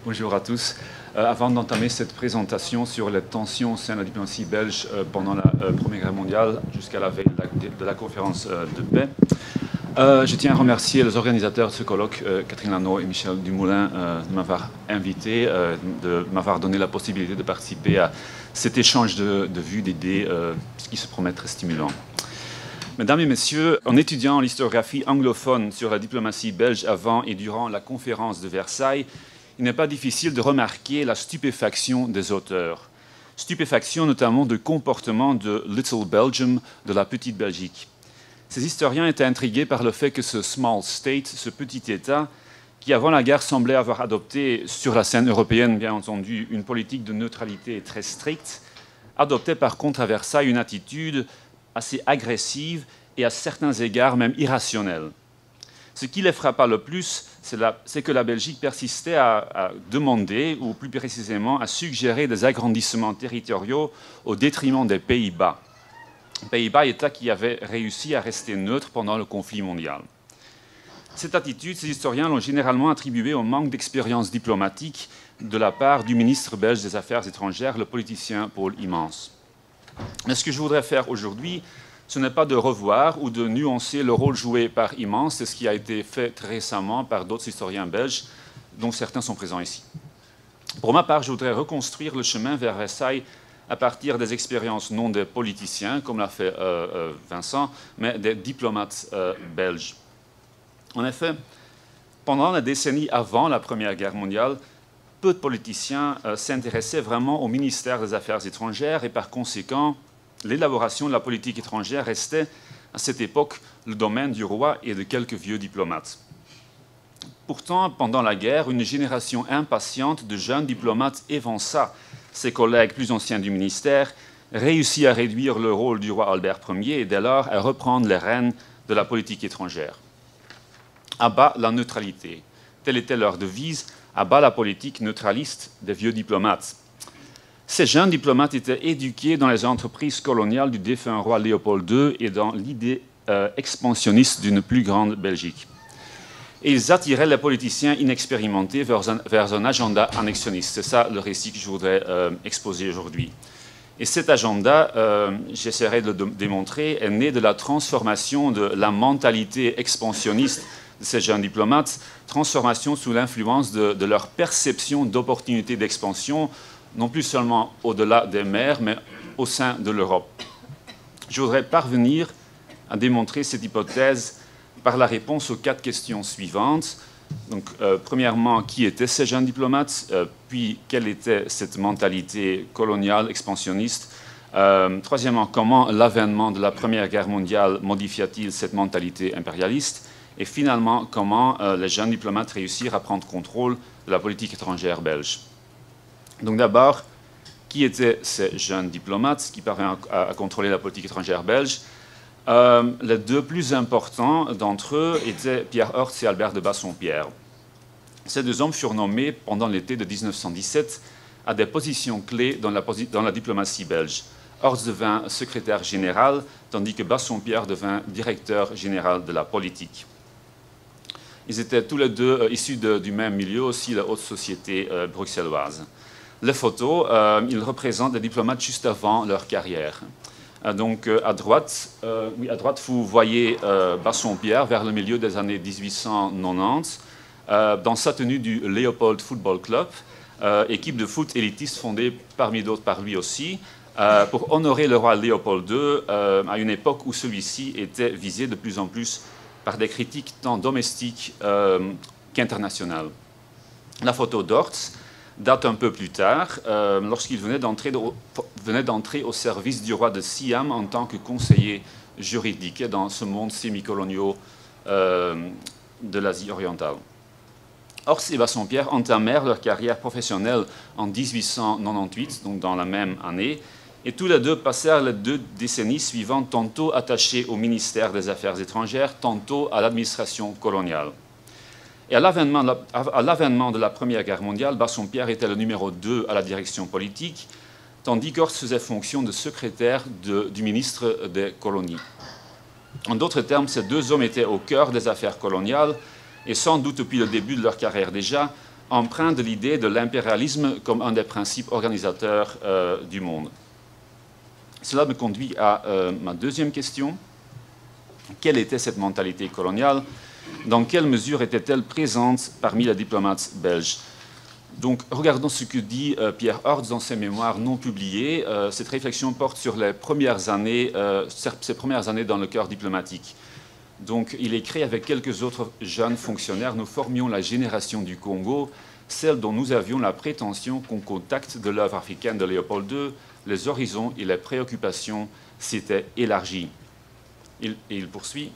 Bonjour à tous. Avant d'entamer cette présentation sur les tensions au sein de la diplomatie belge pendant la Première Guerre mondiale jusqu'à la veille de la conférence de paix, je tiens à remercier les organisateurs de ce colloque, Catherine Lano et Michel Dumoulin, de m'avoir invité, de m'avoir donné la possibilité de participer à cet échange de vues, d'idées, ce qui se promet très stimulant. Mesdames et messieurs, en étudiant l'historiographie anglophone sur la diplomatie belge avant et durant la conférence de Versailles, il n'est pas difficile de remarquer la stupéfaction des auteurs. Stupéfaction notamment du comportement de Little Belgium, de la petite Belgique. Ces historiens étaient intrigués par le fait que ce small state, ce petit État, qui avant la guerre semblait avoir adopté sur la scène européenne, bien entendu, une politique de neutralité très stricte, adoptait par contre à Versailles une attitude assez agressive et à certains égards même irrationnelle. Ce qui les frappa le plus, c'est que la Belgique persistait à demander, ou plus précisément à suggérer des agrandissements territoriaux au détriment des Pays-Bas. Pays-Bas, État qui avait réussi à rester neutre pendant le conflit mondial. Cette attitude, ces historiens l'ont généralement attribuée au manque d'expérience diplomatique de la part du ministre belge des Affaires étrangères, le politicien Paul Hymans. Mais ce que je voudrais faire aujourd'hui, ce n'est pas de revoir ou de nuancer le rôle joué par Hymans, c'est ce qui a été fait très récemment par d'autres historiens belges, dont certains sont présents ici. Pour ma part, je voudrais reconstruire le chemin vers Versailles à partir des expériences non des politiciens, comme l'a fait Vincent, mais des diplomates belges. En effet, pendant la décennie avant la Première Guerre mondiale, peu de politiciens s'intéressaient vraiment au ministère des Affaires étrangères et par conséquent, l'élaboration de la politique étrangère restait à cette époque le domaine du roi et de quelques vieux diplomates. Pourtant, pendant la guerre, une génération impatiente de jeunes diplomates évança ses collègues plus anciens du ministère, réussit à réduire le rôle du roi Albert Ier et dès lors à reprendre les rênes de la politique étrangère. À bas la neutralité, telle était leur devise, à bas la politique neutraliste des vieux diplomates. Ces jeunes diplomates étaient éduqués dans les entreprises coloniales du défunt roi Léopold II et dans l'idée expansionniste d'une plus grande Belgique. Et ils attiraient les politiciens inexpérimentés vers un agenda annexionniste. C'est ça le récit que je voudrais exposer aujourd'hui. Et cet agenda, j'essaierai de le démontrer, est né de la transformation de la mentalité expansionniste de ces jeunes diplomates, transformation sous l'influence de leur perception d'opportunités d'expansion, non plus seulement au-delà des mers, mais au sein de l'Europe. Je voudrais parvenir à démontrer cette hypothèse par la réponse aux 4 questions suivantes. Donc, premièrement, qui étaient ces jeunes diplomates? Puis, quelle était cette mentalité coloniale, expansionniste? Troisièmement, comment l'avènement de la Première Guerre mondiale modifia-t-il cette mentalité impérialiste? Et finalement, comment les jeunes diplomates réussirent à prendre contrôle de la politique étrangère belge? Donc d'abord, qui étaient ces jeunes diplomates qui parvenaient à contrôler la politique étrangère belge? Les deux plus importants d'entre eux étaient Pierre Hortz et Albert de Bassompierre. Ces deux hommes furent nommés pendant l'été de 1917 à des positions clés dans la diplomatie belge. Hortz devint secrétaire général, tandis que Bassompierre devint directeur général de la politique. Ils étaient tous les deux issus du même milieu, aussi la haute société bruxelloise. Les photos, ils représentent des diplomates juste avant leur carrière. Donc à droite, vous voyez Bassompierre vers le milieu des années 1890, dans sa tenue du Léopold Football Club, équipe de foot élitiste fondée parmi d'autres par lui aussi, pour honorer le roi Léopold II à une époque où celui-ci était visé de plus en plus par des critiques tant domestiques qu'internationales. La photo d'Hortz date un peu plus tard, lorsqu'il venait d'entrer au service du roi de Siam en tant que conseiller juridique dans ce monde semi-colonial de l'Asie orientale. Hortz et Bassompierre entamèrent leur carrière professionnelle en 1898, donc dans la même année, et tous les deux passèrent les 2 décennies suivantes tantôt attachés au ministère des Affaires étrangères, tantôt à l'administration coloniale. Et à l'avènement de la Première Guerre mondiale, Bassompierre était le numéro 2 à la direction politique, tandis qu'Hortz faisait fonction de secrétaire du ministre des colonies. En d'autres termes, ces deux hommes étaient au cœur des affaires coloniales et sans doute depuis le début de leur carrière déjà, empreint de l'idée de l'impérialisme comme un des principes organisateurs du monde. Cela me conduit à ma deuxième question. Quelle était cette mentalité coloniale? Dans quelle mesure était-elle présente parmi les diplomates belges? Donc, regardons ce que dit Pierre Hortz dans ses mémoires non publiés. Cette réflexion porte sur ces premières années dans le corps diplomatique. Donc, il écrit avec quelques autres jeunes fonctionnaires, nous formions la génération du Congo, celle dont nous avions la prétention qu'au contact de l'œuvre africaine de Léopold II, les horizons et les préoccupations s'étaient élargis. Et il poursuit.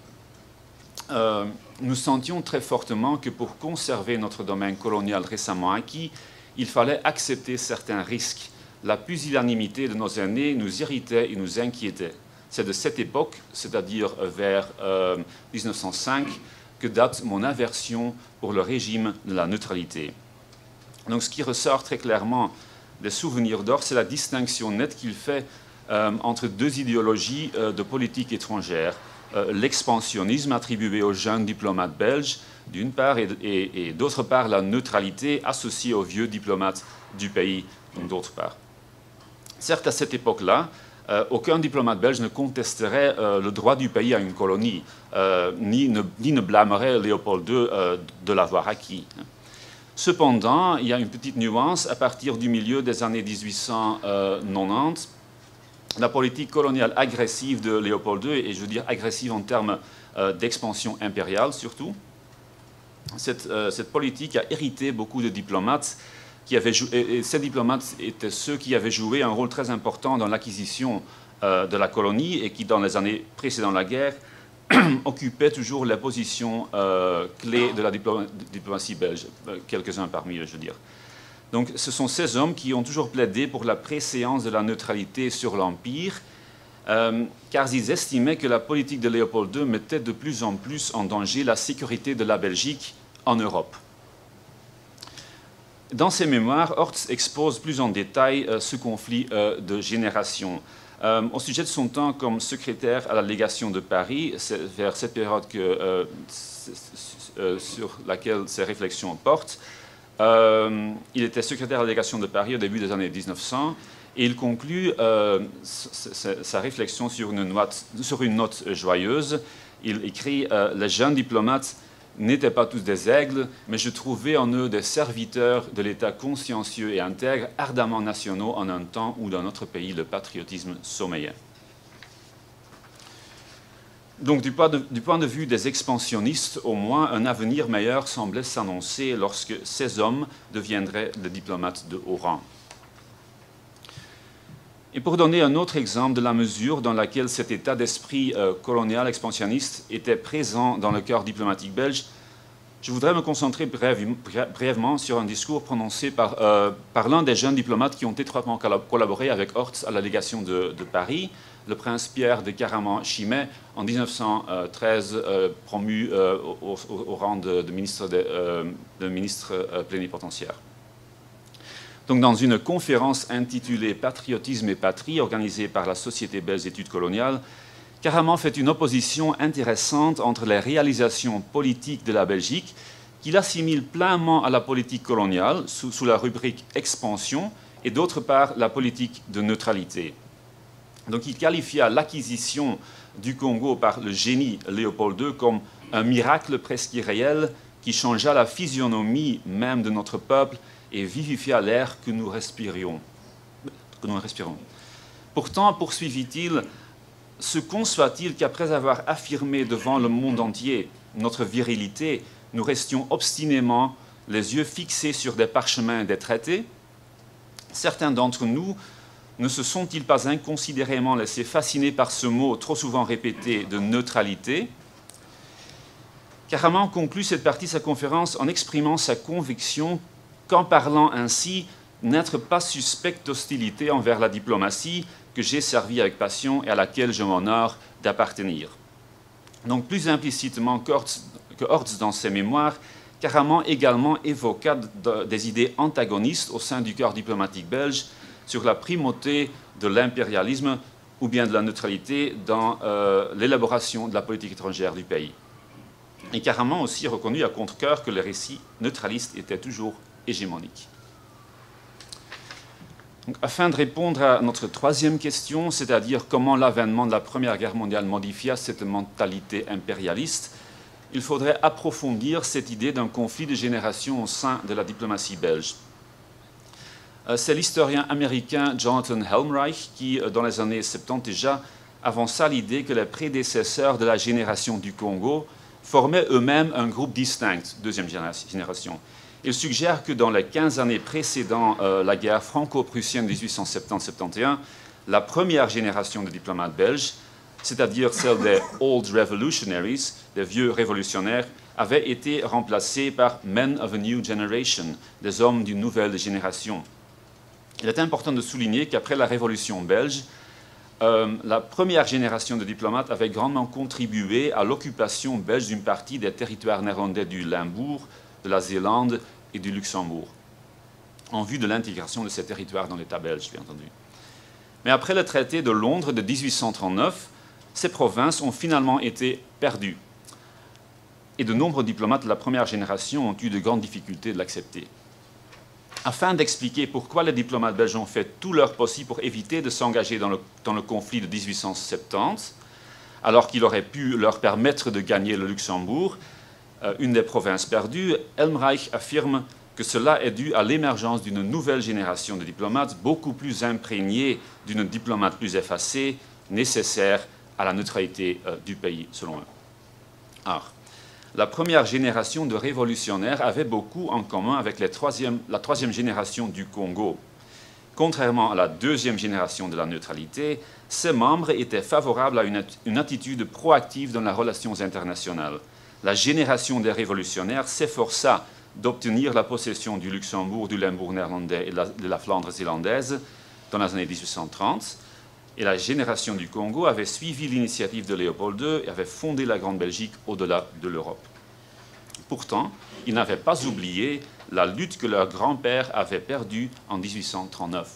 Nous sentions très fortement que pour conserver notre domaine colonial récemment acquis, il fallait accepter certains risques. La pusillanimité de nos aînés nous irritait et nous inquiétait. C'est de cette époque, c'est-à-dire vers 1905, que date mon aversion pour le régime de la neutralité. Donc ce qui ressort très clairement des souvenirs d'Hortz, c'est la distinction nette qu'il fait entre deux idéologies de politique étrangère. L'expansionnisme attribué aux jeunes diplomates belges, d'une part, et d'autre part, la neutralité associée aux vieux diplomates du pays, d'autre part. Certes, à cette époque-là, aucun diplomate belge ne contesterait le droit du pays à une colonie, ni ne blâmerait Léopold II de l'avoir acquis. Cependant, il y a une petite nuance. À partir du milieu des années 1890, la politique coloniale agressive de Léopold II, et je veux dire agressive en termes d'expansion impériale surtout, cette politique a hérité beaucoup de diplomates et ces diplomates étaient ceux qui avaient joué un rôle très important dans l'acquisition de la colonie et qui, dans les années précédant la guerre, occupaient toujours les positions clés de la diplomatie belge, quelques-uns parmi eux, je veux dire. Donc ce sont ces hommes qui ont toujours plaidé pour la préséance de la neutralité sur l'Empire, car ils estimaient que la politique de Léopold II mettait de plus en plus en danger la sécurité de la Belgique en Europe. Dans ses mémoires, Hortz expose plus en détail ce conflit de génération. Au sujet de son temps comme secrétaire à la légation de Paris, c'est vers cette période sur laquelle ses réflexions portent, il était secrétaire à la délégation de Paris au début des années 1900 et il conclut sa réflexion sur une note joyeuse. Il écrit « Les jeunes diplomates n'étaient pas tous des aigles, mais je trouvais en eux des serviteurs de l'État consciencieux et intègre, ardemment nationaux en un temps où dans notre pays le patriotisme sommeillait. » Donc, du point de vue des expansionnistes, au moins, un avenir meilleur semblait s'annoncer lorsque ces hommes deviendraient des diplomates de haut rang. Et pour donner un autre exemple de la mesure dans laquelle cet état d'esprit colonial expansionniste était présent dans le corps diplomatique belge, je voudrais me concentrer brièvement sur un discours prononcé par l'un des jeunes diplomates qui ont étroitement collaboré avec Hortz à la légation de Paris, le prince Pierre de Caraman-Chimay, en 1913, promu au rang de ministre plénipotentiaire. Donc, dans une conférence intitulée « Patriotisme et patrie » organisée par la Société belge d'études coloniales, Caraman fait une opposition intéressante entre les réalisations politiques de la Belgique, qu'il assimile pleinement à la politique coloniale sous la rubrique « expansion », et d'autre part la politique de neutralité. Donc il qualifia l'acquisition du Congo par le génie Léopold II comme un miracle presque irréel qui changea la physionomie même de notre peuple et vivifia l'air que nous respirions. Pourtant, poursuivit-il, se conçoit-il qu'après avoir affirmé devant le monde entier notre virilité, nous restions obstinément les yeux fixés sur des parchemins des traités? Certains d'entre nous ne se sont-ils pas inconsidérément laissés fasciner par ce mot trop souvent répété de neutralité? Caraman conclut cette partie de sa conférence en exprimant sa conviction qu'en parlant ainsi, n'être pas suspect d'hostilité envers la diplomatie que j'ai servie avec passion et à laquelle je m'honore d'appartenir. Donc plus implicitement que Hortz dans ses mémoires, Caraman également évoqua des idées antagonistes au sein du corps diplomatique belge sur la primauté de l'impérialisme ou bien de la neutralité dans l'élaboration de la politique étrangère du pays. Et Caraman aussi reconnut à contre-cœur que les récits neutralistes étaient toujours hégémonique. Donc, afin de répondre à notre troisième question, c'est-à-dire comment l'avènement de la Première Guerre mondiale modifia cette mentalité impérialiste, il faudrait approfondir cette idée d'un conflit de génération au sein de la diplomatie belge. C'est l'historien américain Jonathan Helmreich qui, dans les années 70 déjà, avança l'idée que les prédécesseurs de la génération du Congo formaient eux-mêmes un groupe distinct, deuxième génération. Il suggère que dans les 15 années précédant la guerre franco-prussienne de 1870-71, la première génération de diplomates belges, c'est-à-dire celle des Old Revolutionaries, des vieux révolutionnaires, avait été remplacée par Men of a New Generation, des hommes d'une nouvelle génération. Il est important de souligner qu'après la Révolution belge, la première génération de diplomates avait grandement contribué à l'occupation belge d'une partie des territoires néerlandais du Limbourg, de la Zélande et du Luxembourg, en vue de l'intégration de ces territoires dans l'État belge, bien entendu. Mais après le traité de Londres de 1839, ces provinces ont finalement été perdues. Et de nombreux diplomates de la première génération ont eu de grandes difficultés de l'accepter. Afin d'expliquer pourquoi les diplomates belges ont fait tout leur possible pour éviter de s'engager dans le conflit de 1870, alors qu'il aurait pu leur permettre de gagner le Luxembourg, une des provinces perdues, Helmreich affirme que cela est dû à l'émergence d'une nouvelle génération de diplomates beaucoup plus imprégnée d'une diplomate plus effacée, nécessaire à la neutralité du pays, selon eux. Alors, la première génération de révolutionnaires avait beaucoup en commun avec la troisième génération du Congo. Contrairement à la deuxième génération de la neutralité, ses membres étaient favorables à une attitude proactive dans les relations internationales. La génération des révolutionnaires s'efforça d'obtenir la possession du Luxembourg, du Limbourg néerlandais et de la Flandre zélandaise dans les années 1830. Et la génération du Congo avait suivi l'initiative de Léopold II et avait fondé la Grande-Belgique au-delà de l'Europe. Pourtant, ils n'avaient pas oublié la lutte que leur grand-père avait perdue en 1839.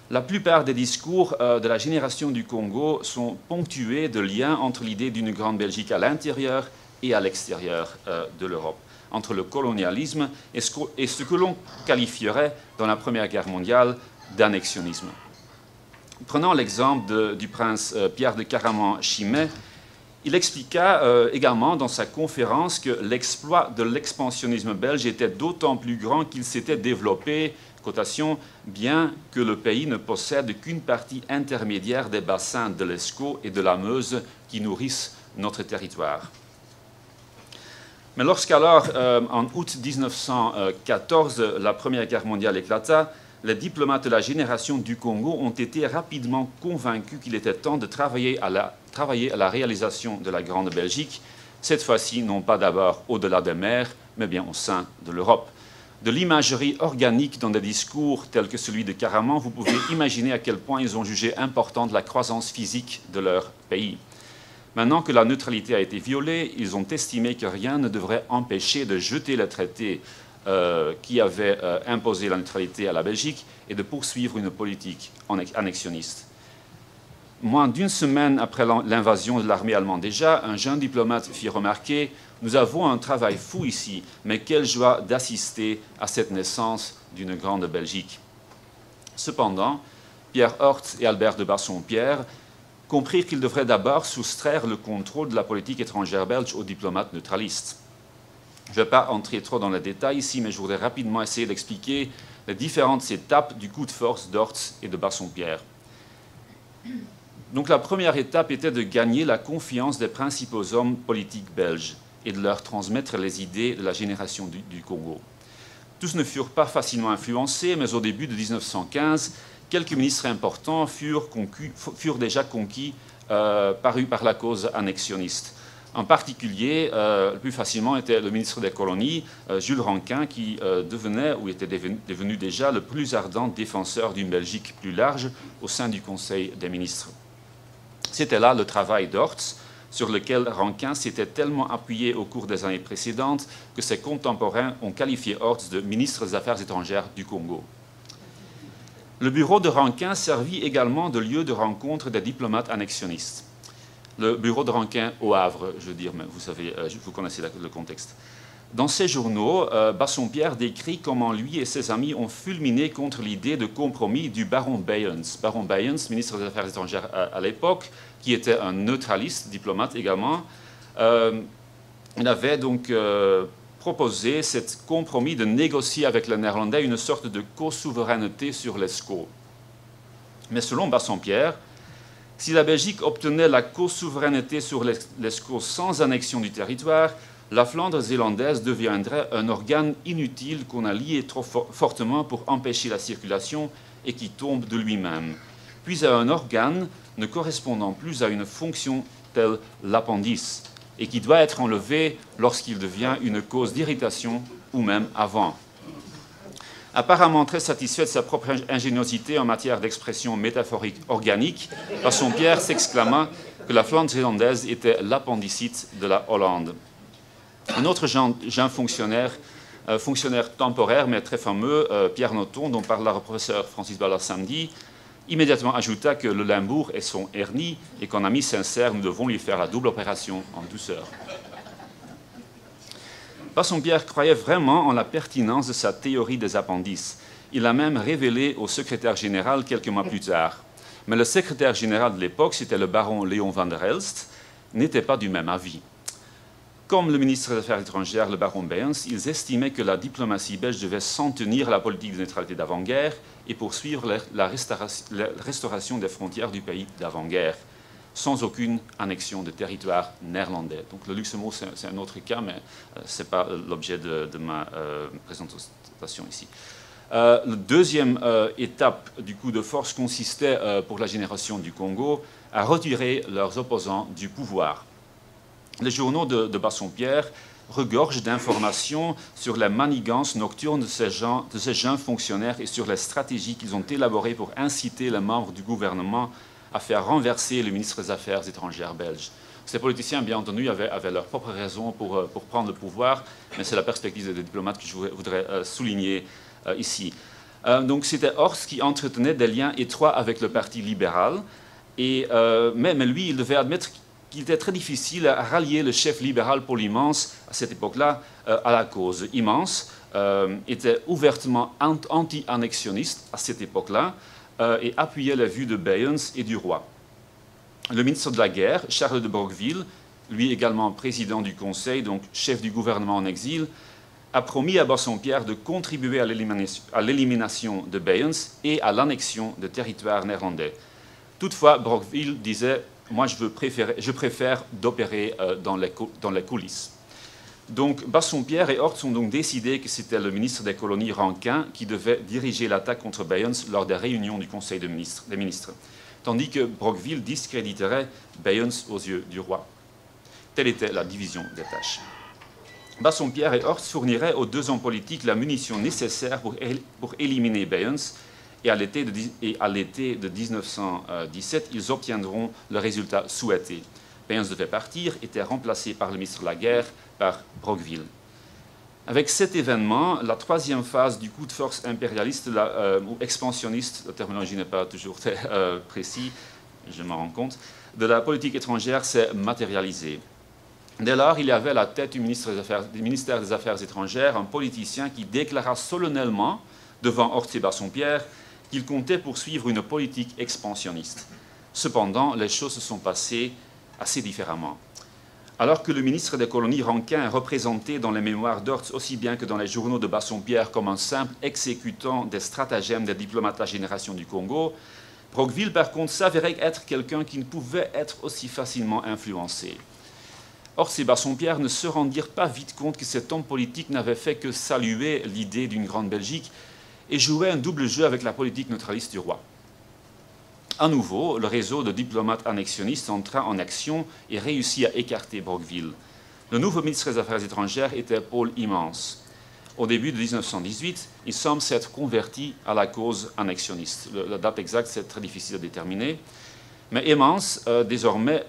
La plupart des discours de la génération du Congo sont ponctués de liens entre l'idée d'une Grande-Belgique à l'intérieur et à l'extérieur de l'Europe, entre le colonialisme et ce que l'on qualifierait dans la Première Guerre mondiale d'annexionnisme. Prenant l'exemple du prince Pierre de Caraman-Chimay, il expliqua également dans sa conférence que l'exploit de l'expansionnisme belge était d'autant plus grand qu'il s'était développé, cotation, bien que le pays ne possède qu'une partie intermédiaire des bassins de l'Escaut et de la Meuse qui nourrissent notre territoire. Mais lorsqu'alors, en août 1914, la Première Guerre mondiale éclata, les diplomates de la génération du Congo ont été rapidement convaincus qu'il était temps de travailler à la réalisation de la Grande Belgique, cette fois-ci non pas d'abord au-delà des mers, mais bien au sein de l'Europe. De l'imagerie organique dans des discours tels que celui de Caraman, vous pouvez imaginer à quel point ils ont jugé importante la croissance physique de leur pays. Maintenant que la neutralité a été violée, ils ont estimé que rien ne devrait empêcher de jeter le traité qui avait imposé la neutralité à la Belgique et de poursuivre une politique annexionniste. Moins d'une semaine après l'invasion de l'armée allemande déjà, un jeune diplomate fit remarquer « Nous avons un travail fou ici, mais quelle joie d'assister à cette naissance d'une grande Belgique ». Cependant, Pierre Horth et Albert de Bassompierre comprirent qu'ils devraient d'abord soustraire le contrôle de la politique étrangère belge aux diplomates neutralistes. Je ne vais pas entrer trop dans les détails ici, mais je voudrais rapidement essayer d'expliquer les différentes étapes du coup de force d'Horth et de Bassompierre. Donc la première étape était de gagner la confiance des principaux hommes politiques belges et de leur transmettre les idées de la génération du Congo. Tous ne furent pas facilement influencés, mais au début de 1915, quelques ministres importants furent déjà conquis par la cause annexionniste. En particulier, le plus facilement était le ministre des colonies, Jules Rankin, qui devenait, ou était devenu déjà, le plus ardent défenseur d'une Belgique plus large au sein du Conseil des ministres. C'était là le travail d'Horth, sur lequel Rankin s'était tellement appuyé au cours des années précédentes que ses contemporains ont qualifié Horth de ministre des Affaires étrangères du Congo. Le bureau de Rankin servit également de lieu de rencontre des diplomates annexionnistes. Le bureau de Rankin au Havre, je veux dire, mais vous savez, vous connaissez le contexte. Dans ses journaux, Bassompierre décrit comment lui et ses amis ont fulminé contre l'idée de compromis du baron Bayens. Baron Bayens, ministre des Affaires étrangères à l'époque, qui était un neutraliste, diplomate également. Il avait donc proposé ce compromis de négocier avec les Néerlandais une sorte de co-souveraineté sur l'Escaut. Mais selon Bassompierre, si la Belgique obtenait la co-souveraineté sur l'Escaut sans annexion du territoire, la Flandre zélandaise deviendrait un organe inutile qu'on a lié trop fortement pour empêcher la circulation et qui tombe de lui-même, puis à un organe ne correspondant plus à une fonction telle l'appendice, et qui doit être enlevé lorsqu'il devient une cause d'irritation ou même avant. Apparemment très satisfait de sa propre ingéniosité en matière d'expression métaphorique organique, Bassompierre s'exclama que la Flandre zélandaise était l'appendicite de la Hollande. Un autre jeune fonctionnaire temporaire mais très fameux, Pierre Nothomb, dont parlera le professeur Francis Ballard samedi, immédiatement ajouta que le Limbourg est son hernie et qu'en ami sincère, nous devons lui faire la double opération en douceur. Bassompierre croyait vraiment en la pertinence de sa théorie des appendices. Il l'a même révélé au secrétaire général quelques mois plus tard. Mais le secrétaire général de l'époque, c'était le baron Léon van der Helst, n'était pas du même avis. Comme le ministre des Affaires étrangères, le baron Bayens, ils estimaient que la diplomatie belge devait s'en tenir à la politique de neutralité d'avant-guerre et poursuivre la restauration des frontières du pays d'avant-guerre, sans aucune annexion de territoire néerlandais. Donc le Luxembourg, c'est un autre cas, mais ce n'est pas l'objet de ma présentation ici. La deuxième étape du coup de force consistait, pour la génération du Congo, à retirer leurs opposants du pouvoir. Les journaux de Bassompierre regorgent d'informations sur la manigance nocturne de ces jeunes fonctionnaires et sur les stratégies qu'ils ont élaborées pour inciter les membres du gouvernement à faire renverser le ministre des Affaires étrangères belge. Ces politiciens, bien entendu, avaient leurs propres raisons pour prendre le pouvoir, mais c'est la perspective des diplomates que je voudrais souligner ici. Donc c'était Horst qui entretenait des liens étroits avec le Parti libéral, mais lui, il devait admettre qu'il était très difficile à rallier le chef libéral Paul Hymans, à cette époque-là, à la cause. Hymans était ouvertement anti-annexionniste à cette époque-là et appuyait les vues de Bayens et du roi. Le ministre de la Guerre, Charles de Broqueville, lui également président du Conseil, donc chef du gouvernement en exil, a promis à Bassompierre de contribuer à l'élimination de Bayens et à l'annexion de territoires néerlandais. Toutefois, Broqueville disait « Moi, je préfère d'opérer dans les coulisses ». Donc, Bassompierre et Horst ont donc décidé que c'était le ministre des colonies Rankin qui devait diriger l'attaque contre Bayens lors des réunions du Conseil des ministres, tandis que Broqueville discréditerait Bayens aux yeux du roi. Telle était la division des tâches. Bassompierre et Horst fourniraient aux deux hommes politiques la munition nécessaire pour éliminer Bayens, et à l'été de 1917, ils obtiendront le résultat souhaité. Bayens devait partir, était remplacé par le ministre de la Guerre, par Broqueville. Avec cet événement, la troisième phase du coup de force impérialiste ou expansionniste, la terminologie n'est pas toujours très précise, je m'en rends compte, de la politique étrangère s'est matérialisée. Dès lors, il y avait à la tête du ministère des Affaires étrangères un politicien qui déclara solennellement devant Horst et Bassompierre qu'il comptait poursuivre une politique expansionniste. Cependant, les choses se sont passées assez différemment. Alors que le ministre des colonies Rankin est représenté dans les mémoires d'Horst aussi bien que dans les journaux de Bassompierre comme un simple exécutant des stratagèmes des diplomates de la génération du Congo, Broqueville, par contre, s'avérait être quelqu'un qui ne pouvait être aussi facilement influencé. Horst et Bassompierre ne se rendirent pas vite compte que cet homme politique n'avait fait que saluer l'idée d'une grande Belgique et jouait un double jeu avec la politique neutraliste du roi. À nouveau, le réseau de diplomates annexionnistes entra en action et réussit à écarter Broqueville. Le nouveau ministre des Affaires étrangères était Paul Hymans. Au début de 1918, il semble s'être converti à la cause annexionniste. La date exacte, c'est très difficile à déterminer. Mais Hymans, désormais,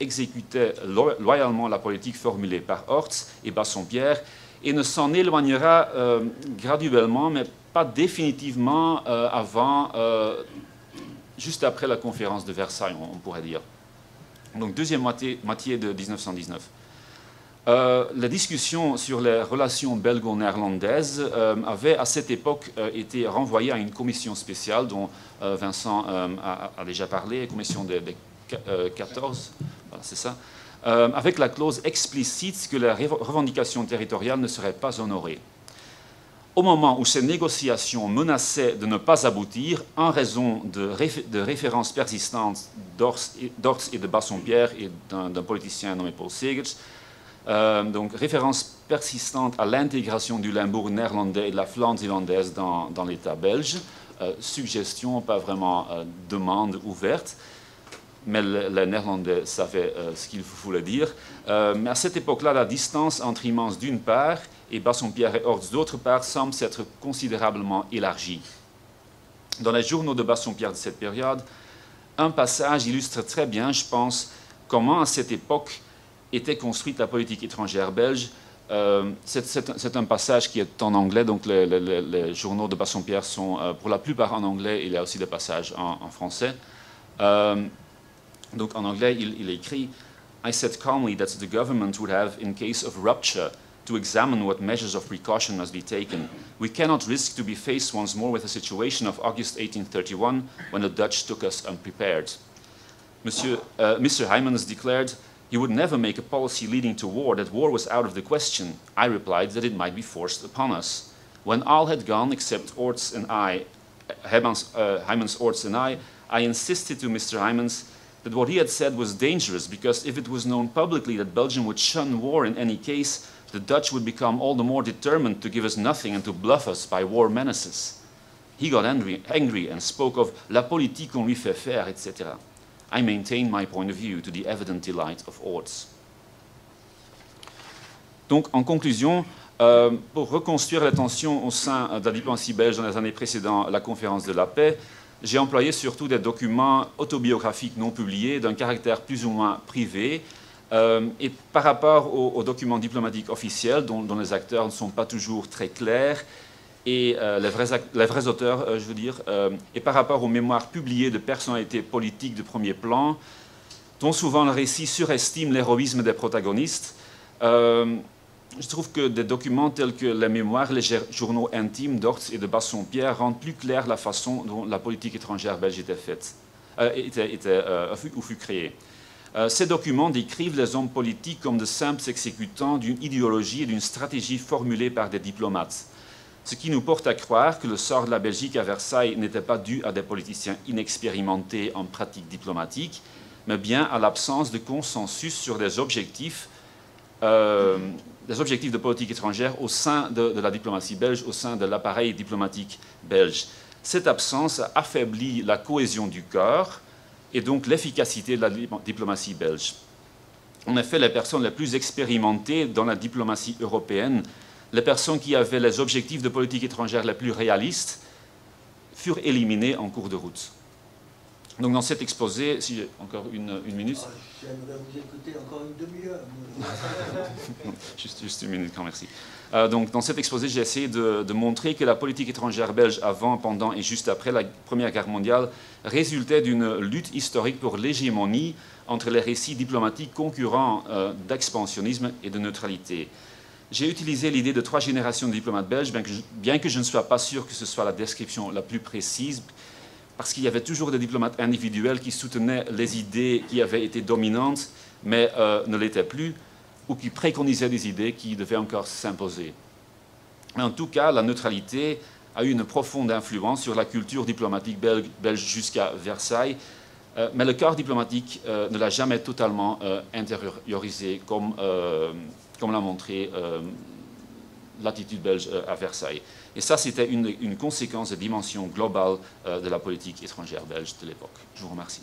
exécutait loyalement la politique formulée par Horst et Bassompierre et ne s'en éloignera graduellement, mais pas définitivement juste après la conférence de Versailles, on pourrait dire. Donc deuxième moitié de 1919. La discussion sur les relations belgo-néerlandaises avait à cette époque été renvoyée à une commission spéciale dont Vincent a déjà parlé, commission des 14, voilà, c'est ça, avec la clause explicite que les revendications territoriales ne seraient pas honorées. Au moment où ces négociations menaçaient de ne pas aboutir, en raison de références persistantes d'Orts et de Bassompierre et d'un politicien nommé Paul Segers, donc référence persistante à l'intégration du Limbourg néerlandais et de la Flandre zélandaise dans l'État belge, suggestion, pas vraiment demande ouverte, mais les Néerlandais savaient ce qu'il voulait dire. Mais à cette époque-là, la distance entre Immense d'une part et Bassompierre et Orts d'autre part semble s'être considérablement élargie. Dans les journaux de Bassompierre de cette période, un passage illustre très bien, je pense, comment à cette époque était construite la politique étrangère belge. C'est un passage qui est en anglais, donc les journaux de Bassompierre sont pour la plupart en anglais, il y a aussi des passages en français. Donc en anglais, il écrit « I said calmly that the government would have, in case of rupture, to examine what measures of precaution must be taken. We cannot risk to be faced once more with a situation of August 1831 when the Dutch took us unprepared. Mr. Heymans declared he would never make a policy leading to war, that war was out of the question. I replied that it might be forced upon us. When all had gone, except Orts and I, Heymans, Orts and I insisted to Mr. Heymans that what he had said was dangerous, because if it was known publicly that Belgium would shun war in any case, the Dutch would become all the more determined to give us nothing and to bluff us by war menaces. He got angry and spoke of la politique qu'on lui fait faire, etc. I maintained my point of view to the evident delight of Orts. Donc, en conclusion, pour reconstruire les tensions au sein de la diplomatie belge dans les années précédant la conférence de la paix, j'ai employé surtout des documents autobiographiques non publiés d'un caractère plus ou moins privé, et par rapport aux documents diplomatiques officiels dont les acteurs ne sont pas toujours très clairs, et les vrais auteurs, je veux dire, et par rapport aux mémoires publiées de personnalités politiques de premier plan, dont souvent le récit surestime l'héroïsme des protagonistes, je trouve que des documents tels que les mémoires, les journaux intimes d'Orts et de Bassompierre rendent plus claire la façon dont la politique étrangère belge était faite, ou fut créée. Ces documents décrivent les hommes politiques comme de simples exécutants d'une idéologie et d'une stratégie formulée par des diplomates. Ce qui nous porte à croire que le sort de la Belgique à Versailles n'était pas dû à des politiciens inexpérimentés en pratique diplomatique, mais bien à l'absence de consensus sur des objectifs de politique étrangère au sein de la diplomatie belge, au sein de l'appareil diplomatique belge. Cette absence a affaibli la cohésion du corps et donc l'efficacité de la diplomatie belge. En effet, les personnes les plus expérimentées dans la diplomatie européenne, les personnes qui avaient les objectifs de politique étrangère les plus réalistes, furent éliminées en cours de route. Donc dans cet exposé, si j'ai encore une minute. J'aimerais vous écouter encore une demi-heure. juste une minute, merci. Donc dans cet exposé, j'ai essayé de montrer que la politique étrangère belge avant, pendant et juste après la Première Guerre mondiale résultait d'une lutte historique pour l'hégémonie entre les récits diplomatiques concurrents d'expansionnisme et de neutralité. J'ai utilisé l'idée de 3 générations de diplomates belges, bien que je ne sois pas sûr que ce soit la description la plus précise, parce qu'il y avait toujours des diplomates individuels qui soutenaient les idées qui avaient été dominantes, mais ne l'étaient plus, ou qui préconisaient des idées qui devaient encore s'imposer. En tout cas, la neutralité a eu une profonde influence sur la culture diplomatique belge jusqu'à Versailles, mais le corps diplomatique ne l'a jamais totalement intériorisé, comme l'a montré l'attitude belge à Versailles. Et ça, c'était une conséquence de dimension globale de la politique étrangère belge de l'époque. Je vous remercie.